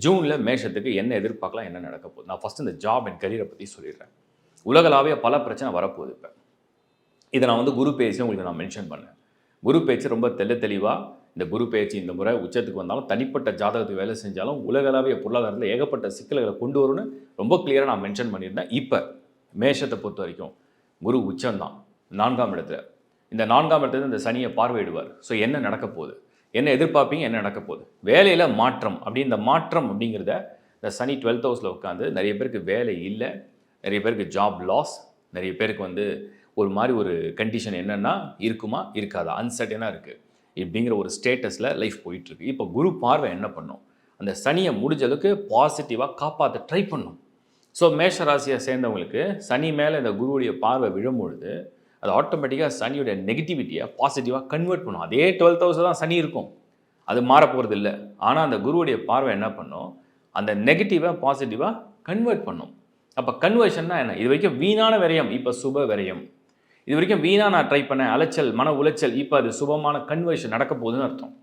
ஜூனில் மேஷத்துக்கு என்ன எதிர்பார்க்கலாம், என்ன நடக்க போகுது? நான் ஃபஸ்ட்டு இந்த ஜாப் அண்ட் கரியரை பற்றி சொல்லிடுறேன். உலகளாவிய பல பிரச்சனை வரப்போகுது இப்போ. இதை நான் குரு பேச்சு உங்களுக்கு நான் மென்ஷன் பண்ணேன். குரு பேச்சு ரொம்ப தெளிவாக இந்த குரு பேச்சு இந்த முறை உச்சத்துக்கு வந்தாலும் தனிப்பட்ட ஜாதகத்துக்கு வேலை செஞ்சாலும் உலகளாவிய பொருளாதாரத்தில் ஏகப்பட்ட சிக்கல்களை கொண்டு வரும்னு ரொம்ப கிளியராக நான் மென்ஷன் பண்ணியிருந்தேன். இப்போ மேஷத்தை பொறுத்த வரைக்கும் குரு உச்சம்தான் 4ஆம் இடத்துல. இந்த 4ஆம் இடத்துல இந்த சனியை பார்வையிடுவார். ஸோ என்ன நடக்க போகுது, என்ன எதிர்பார்ப்பீங்க, என்ன நடக்க போகுது? வேலையில் மாற்றம் இந்த மாற்றம் அப்படிங்கிறத இந்த சனி 12th ஹவுஸில் உட்காந்து நிறைய பேருக்கு வேலை இல்லை, நிறைய பேருக்கு ஜாப் லாஸ், நிறைய பேருக்கு ஒரு மாதிரி ஒரு கண்டிஷன் என்னென்னா இருக்குமா இருக்காதா அன்சர்டனாக இருக்குது இப்படிங்கிற ஒரு ஸ்டேட்டஸில் லைஃப் போயிட்டுருக்கு. இப்போ குரு பார்வை என்ன பண்ணும், அந்த சனியை முடிஞ்ச அளவுக்கு பாசிட்டிவாக காப்பாற்ற ட்ரை பண்ணும். ஸோ மேஷ ராசியை சேர்ந்தவங்களுக்கு சனி மேலே இந்த குருவுடைய பார்வை விழும்பொழுது அது ஆட்டோமேட்டிக்காக சனியுடைய நெகட்டிவிட்டியை பாசிட்டிவாக கன்வெர்ட் பண்ணும். அதே 12th ஹவுஸில் தான் சனி இருக்கும், அது மாறப்போகிறது இல்லை. ஆனால் அந்த குருவுடைய பார்வை என்ன பண்ணும், அந்த நெகட்டிவை பாசிட்டிவாக கன்வெர்ட் பண்ணும். அப்போ கன்வர்ஷன்னா என்ன? இது வரைக்கும் வீணான விரயம் இப்போ சுப விரயம். இது வரைக்கும் வீணாக நான் ட்ரை பண்ணேன், அலைச்சல், மன உளைச்சல், இப்போ அது சுபமான கன்வர்ஷன் நடக்க போகுதுன்னு அர்த்தம்.